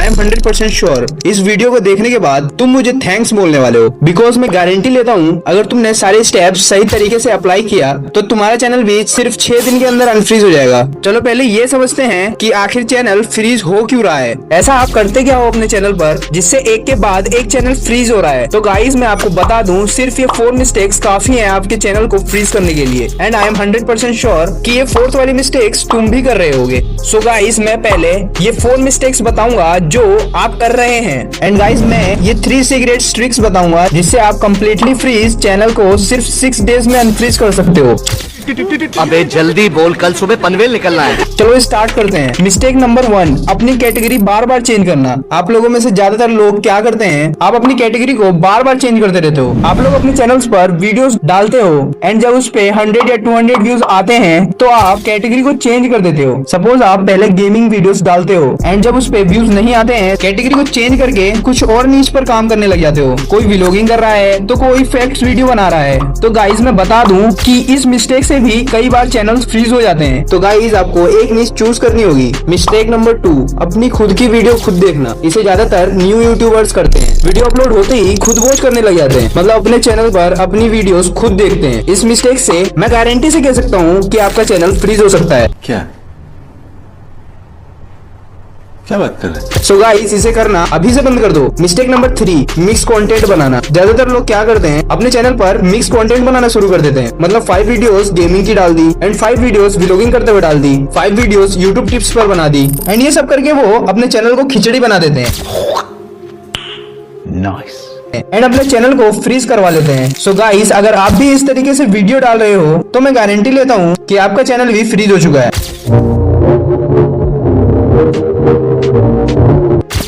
I am 100% sure इस video को देखने के बाद तुम मुझे थैंक्स बोलने वाले हो, बिकॉज मैं गारंटी लेता हूँ अगर तुमने सारे स्टेप्स सही तरीके से अप्लाई किया तो तुम्हारा चैनल भी सिर्फ 6 दिन के अंदर अनफ्रीज हो जाएगा। चलो पहले ये समझते हैं कि आखिर चैनल फ्रीज हो क्यों रहा है। ऐसा आप करते क्या हो अपने चैनल पर जिससे एक के बाद एक चैनल फ्रीज हो रहा है? तो गाइस मैं आपको बता दूं सिर्फ ये 4 मिस्टेक्स काफी हैं आपके चैनल को फ्रीज करने के लिए, एंड आई एम 100% श्योर कि ये 4th वाली मिस्टेक्स तुम भी कर रहे होगे। सो गाइस मैं पहले ये 4 मिस्टेक्स बताऊंगा जो आप कर रहे हैं, एंड गाइस मैं ये 3 सीक्रेट ट्रिक्स बताऊंगा जिससे आप कंप्लीटली फ्रीज चैनल को सिर्फ 6 डेज में अनफ्रीज कर सकते हो। अबे जल्दी बोल, कल सुबह पनवेल निकलना है। चलो स्टार्ट करते हैं। मिस्टेक नंबर 1, अपनी कैटेगरी बार बार चेंज करना। आप लोगों में से ज्यादातर लोग क्या करते हैं, आप अपनी कैटेगरी को बार बार चेंज करते रहते हो। आप लोग अपने चैनल्स पर वीडियोस डालते हो एंड जब उस पे 100 या 200 व्यूज आते हैं तो आप कैटेगरी को चेंज कर देते हो। सपोज आप पहले गेमिंग वीडियोस डालते हो एंड जब उस पे व्यूज नहीं आते हैं कैटेगरी को चेंज करके कुछ और नीच पर काम करने लग जाते हो। कोई व्लॉगिंग कर रहा है तो कोई फैक्ट्स वीडियो बना रहा है। तो गाइज मैं बता दूं कि इस मिस्टेक से भी कई बार चैनल्स फ्रीज हो जाते हैं। तो गाइज आपको एक नीच चूज करनी होगी। मिस्टेक नंबर 2, अपनी खुद की वीडियो खुद देखना। इसे ज्यादातर न्यू यूट्यूबर्स करते हैं। वीडियो अपलोड होते ही खुद वॉच करने लग जाते हैं, मतलब अपने चैनल पर अपनी वीडियोस खुद देखते हैं। इस मिस्टेक से मैं गारंटी से कह सकता हूँ कि आपका चैनल फ्रीज हो सकता है। क्या बात कर रहे हैं? सो गाइस इसे करना अभी से बंद कर दो। मिस्टेक नंबर 3, मिक्स कंटेंट बनाना। ज्यादातर लोग क्या करते हैं, अपने चैनल पर मिक्स कंटेंट बनाना शुरू कर देते हैं। मतलब 5 वीडियोस गेमिंग की डाल दी एंड 5 वीडियोस व्लॉगिंग करते हुए डाल दी, 5 वीडियोस यूट्यूब टिप्स पर बना दी, एंड ये सब करके वो अपने चैनल को खिचड़ी बना देते हैं एंड अपने चैनल को फ्रीज करवा लेते हैं। सो गाइस अगर आप भी इस तरीके से वीडियो डाल रहे हो तो मैं गारंटी लेता हूँ कि आपका चैनल भी फ्रीज हो चुका है।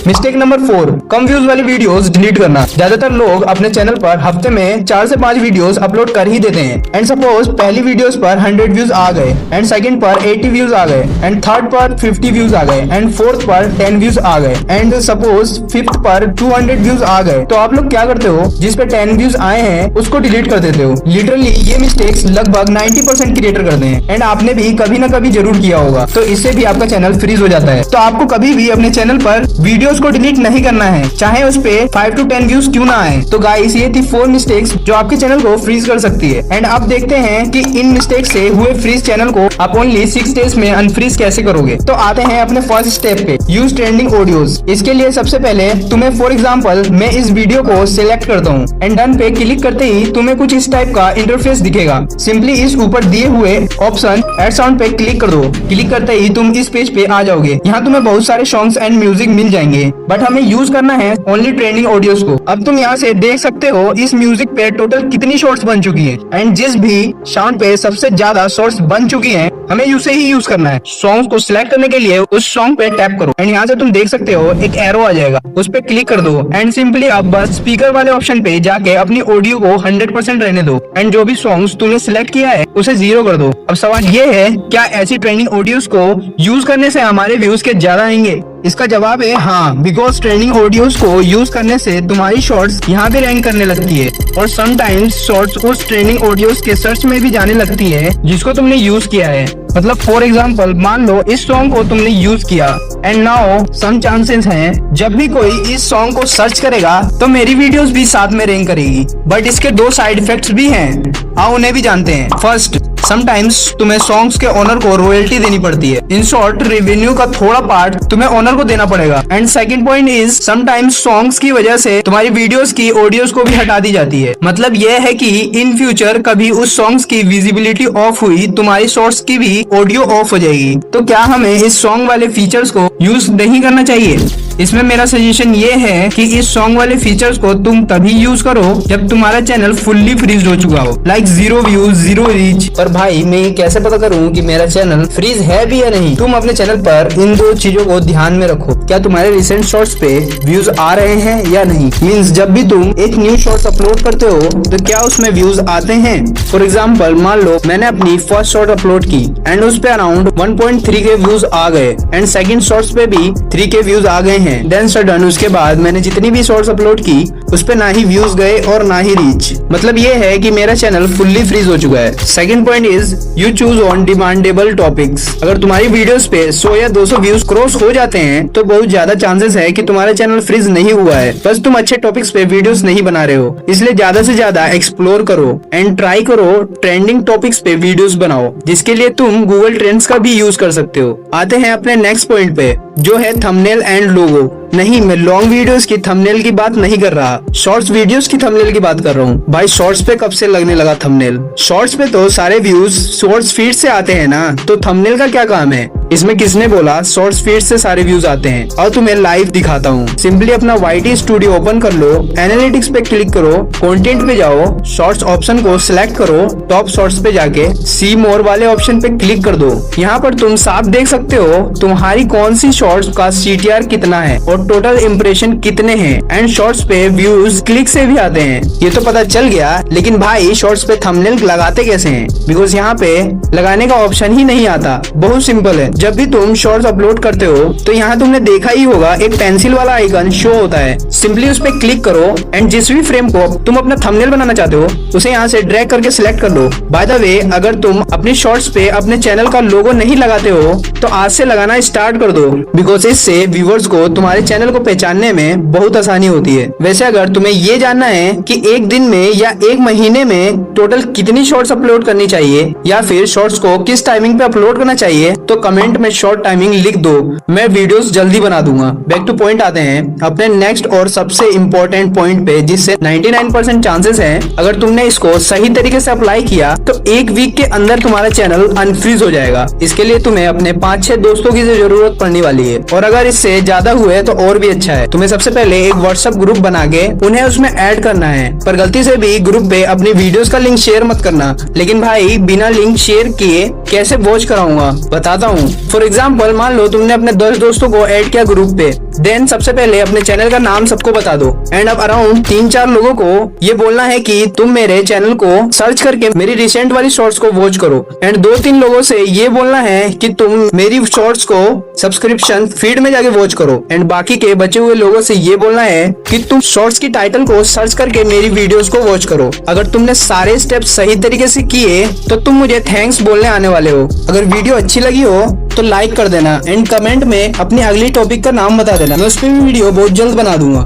मिस्टेक नंबर 4, कम व्यूज वाली वीडियोस डिलीट करना। ज्यादातर लोग अपने चैनल पर हफ्ते में 4 से 5 वीडियोस अपलोड कर ही देते हैं एंड सपोज पहली वीडियोस पर 100 व्यूज आ गए एंड सेकंड पर 80 व्यूज आ गए एंड थर्ड पर 50 व्यूज आ गए एंड फोर्थ पर 10 व्यूज आ गए एंड सपोज 5th पर 200 व्यूज आ गए। तो आप लोग क्या करते हो, जिस पे 10 व्यूज आए हैं उसको डिलीट कर देते हो। लिटरली ये मिस्टेक्स लगभग 90% क्रिएटर करते हैं एंड आपने भी कभी ना कभी जरूर किया होगा। तो इससे भी आपका चैनल फ्रीज हो जाता है। तो आपको कभी भी अपने चैनल पर वीडियोस को डिलीट नहीं करना है, चाहे उस पे 5 to 10 व्यूज क्यों ना आए। तो गाइस ये थी 4 मिस्टेक्स जो आपके चैनल को फ्रीज कर सकती है। एंड अब देखते हैं कि इन मिस्टेक्स से हुए फ्रीज चैनल को आप ओनली 6 डेज में अनफ्रीज कैसे करोगे। तो आते हैं अपने फर्स्ट स्टेप पे, यूज ट्रेंडिंग ऑडियोज। इसके लिए सबसे पहले तुम्हें फॉर एग्जाम्पल मैं इस वीडियो को सिलेक्ट करता हूँ एंड डन पे क्लिक करते ही तुम्हें कुछ इस टाइप का इंटरफेस दिखेगा। सिंपली इस ऊपर दिए हुए ऑप्शन एड साउंड पे क्लिक कर दो। क्लिक करते ही तुम इस पेज पे आ जाओगे। यहाँ तुम्हें बहुत सारे सॉन्ग्स एंड म्यूजिक मिल जाएंगे, बट हमें यूज करना है ओनली ट्रेंडिंग ऑडियोज को। अब तुम यहाँ से देख सकते हो इस म्यूजिक पे टोटल कितनी शॉर्ट्स बन चुकी हैं एंड जिस भी साउंड पे सबसे ज्यादा शॉर्ट्स बन चुकी हैं हमें उसे ही यूज करना है। सॉन्ग को सिलेक्ट करने के लिए उस सॉन्ग पे टैप करो एंड यहाँ से तुम देख सकते हो एक एरो आ जाएगा, उस पे क्लिक कर दो एंड सिंपली अब बस स्पीकर वाले ऑप्शन पे जाके अपनी ऑडियो को 100% रहने दो एंड जो भी सॉन्ग्स तुमने सिलेक्ट किया है उसे 0 कर दो। अब सवाल ये है, क्या ऐसी ट्रेंडिंग ऑडियोज को यूज करने से हमारे व्यूज के ज्यादा आएंगे? इसका जवाब है हाँ, बिकॉज ट्रेंडिंग ऑडियोज को यूज करने से तुम्हारी शॉर्ट्स यहाँ भी रैंक करने लगती है और समटाइम्स शॉर्ट्स उस ट्रेंडिंग ऑडियोज के सर्च में भी जाने लगती है जिसको तुमने यूज किया है। मतलब फॉर एग्जाम्पल मान लो इस सॉन्ग को तुमने यूज किया एंड नाउ सम चांसेस हैं जब भी कोई इस सॉन्ग को सर्च करेगा तो मेरी वीडियोस भी साथ में रैंक करेगी। बट इसके 2 साइड इफेक्ट्स भी हैं, आओ उन्हें भी जानते हैं। फर्स्ट, समटाइम्स तुम्हें सॉन्ग्स के ओनर को रॉयल्टी देनी पड़ती है। इन शॉर्ट रेवेन्यू का थोड़ा पार्ट तुम्हें ओनर को देना पड़ेगा। And second point is sometimes songs की वजह से तुम्हारी वीडियोस की ऑडियोस को भी हटा दी जाती है। मतलब यह है कि इन फ्यूचर कभी उस सॉन्ग्स की विजिबिलिटी ऑफ हुई तुम्हारी शॉर्ट्स की भी ऑडियो ऑफ हो जाएगी। तो क्या हमें इस सॉन्ग वाले फीचर्स को यूज नहीं करना चाहिए? इसमें मेरा सजेशन ये है कि इस सॉन्ग वाले फीचर्स को तुम तभी यूज करो जब तुम्हारा चैनल फुल्ली फ्रीज हो चुका हो, लाइक 0 व्यूज 0 रीच। पर भाई मैं ये कैसे पता करूँ कि मेरा चैनल फ्रीज है भी या नहीं? तुम अपने चैनल पर इन 2 चीजों को ध्यान में रखो। क्या तुम्हारे रिसेंट शॉर्ट्स पे व्यूज आ रहे हैं या नहीं? मीन्स जब भी तुम एक न्यू शॉर्ट्स अपलोड करते हो तो क्या उसमें व्यूज आते हैं? फॉर एग्जाम्पल मान लो मैंने अपनी फर्स्ट शॉर्ट अपलोड की एंड उस पे अराउंड 1.3 के व्यूज आ गए एंड सेकंड शॉर्ट्स पे भी 3 के व्यूज आ गए हैं हैं। देन सडन उसके बाद मैंने जितनी भी शॉर्ट्स अपलोड की उस पे ना ही व्यूज गए और ना ही रीच। मतलब ये है कि मेरा चैनल फुल्ली फ्रीज हो चुका है। Second point is you choose on demandable topics. अगर तुम्हारी वीडियोस पे 100 या 200 व्यूज क्रॉस हो जाते हैं तो बहुत ज्यादा चांसेस है कि तुम्हारा चैनल फ्रीज नहीं हुआ है, बस तुम अच्छे टॉपिक्स पे वीडियोस नहीं बना रहे हो। इसलिए ज्यादा से ज्यादा एक्सप्लोर करो एंड ट्राई करो ट्रेंडिंग टॉपिक्स पे वीडियोस बनाओ, जिसके लिए तुम गूगल ट्रेंड्स का भी यूज कर सकते हो। आते हैं अपने नेक्स्ट पॉइंट पे, जो है थंबनेल एंड लोगो। नहीं, मैं लॉन्ग वीडियोस की थंबनेल की बात नहीं कर रहा, शॉर्ट्स वीडियोस की थंबनेल की बात कर रहा हूँ। भाई शॉर्ट्स पे कब से लगने लगा थंबनेल? शॉर्ट्स पे तो सारे व्यूज शॉर्ट्स फीड से आते हैं ना, तो थंबनेल का क्या काम है? इसमें किसने बोला शॉर्ट्स फीड से सारे व्यूज आते हैं? और तुम्हें लाइव दिखाता हूँ। सिंपली अपना YT स्टूडियो ओपन कर लो, एनालिटिक्स पे क्लिक करो, कंटेंट पे जाओ, शॉर्ट्स ऑप्शन को सिलेक्ट करो, टॉप शॉर्ट्स पे जाके सी मोर वाले ऑप्शन पे क्लिक कर दो। यहाँ पर तुम साफ देख सकते हो तुम्हारी कौन सी शॉर्ट्स का CTR कितना है और टोटल इम्प्रेशन कितने हैं, एंड शॉर्ट्स पे व्यूज क्लिक से भी आते हैं। ये तो पता चल गया, लेकिन भाई शॉर्ट्स पे थंबनेल लगाते कैसे हैं? बिकॉज यहाँ पे लगाने का ऑप्शन ही नहीं आता। बहुत सिंपल है, जब भी तुम शॉर्ट्स अपलोड करते हो तो यहाँ तुमने देखा ही होगा एक पेंसिल वाला आइकन शो होता है। सिंपली उस पर क्लिक करो एंड जिस भी फ्रेम को तुम अपना थंबनेल बनाना चाहते हो उसे यहाँ से ड्रैग करके सिलेक्ट कर लो। बाय द वे, अगर तुम अपनी शॉर्ट्स पे अपने चैनल का लोगो नहीं लगाते हो तो आज से लगाना स्टार्ट कर दो, बिकॉज इससे व्यूअर्स को तुम्हारे चैनल को पहचानने में बहुत आसानी होती है। वैसे अगर तुम्हें ये जानना है कि एक दिन में या एक महीने में टोटल कितनी शॉर्ट्स अपलोड करनी चाहिए या फिर शॉर्ट्स को किस टाइमिंग पे अपलोड करना चाहिए, तो कमेंट में शॉर्ट टाइमिंग लिख दो, मैं वीडियोस जल्दी बना दूंगा। बैक टू पॉइंट आते हैं अपने नेक्स्ट और सबसे इम्पोर्टेंट पॉइंट पे, जिससे 99% चांसेस है अगर तुमने इसको सही तरीके से अप्लाई किया तो एक वीक के अंदर तुम्हारा चैनल अनफ्रीज हो जाएगा। इसके लिए तुम्हें अपने 5-6 दोस्तों की जरूरत पड़ने वाली है, और अगर इससे ज्यादा हुए तो और भी अच्छा है। तुम्हें सबसे पहले एक व्हाट्सएप ग्रुप बना के उन्हें उसमें ऐड करना है, पर गलती से भी ग्रुप पे अपनी वीडियोस का लिंक शेयर मत करना। लेकिन भाई बिना लिंक शेयर किए कैसे वॉच कराऊंगा, बताता हूँ। फॉर एग्जाम्पल, मान लो तुमने अपने 10 दोस्तों को ऐड किया ग्रुप पे, देन सबसे पहले अपने चैनल का नाम सबको बता दो, एंड अब अराउंड 3-4 लोगों को ये बोलना है कि तुम मेरे चैनल को सर्च करके मेरी रिसेंट वाली शॉर्ट्स को वॉच करो, एंड 2-3 लोगों से ये बोलना है कि तुम मेरी शॉर्ट्स को सब्सक्रिप्शन फीड में जाके वॉच करो, एंड बाकी के बचे हुए लोगों से ये बोलना है कि तुम शॉर्ट्स की टाइटल को सर्च करके मेरी वीडियोस को वॉच करो। अगर तुमने सारे स्टेप्स सही तरीके से किए तो तुम मुझे थैंक्स बोलने आने वाले हो। अगर वीडियो अच्छी लगी हो तो लाइक कर देना एंड कमेंट में अपनी अगली टॉपिक का नाम बता देना, मैं उस पर भी वीडियो बहुत जल्द बना दूंगा।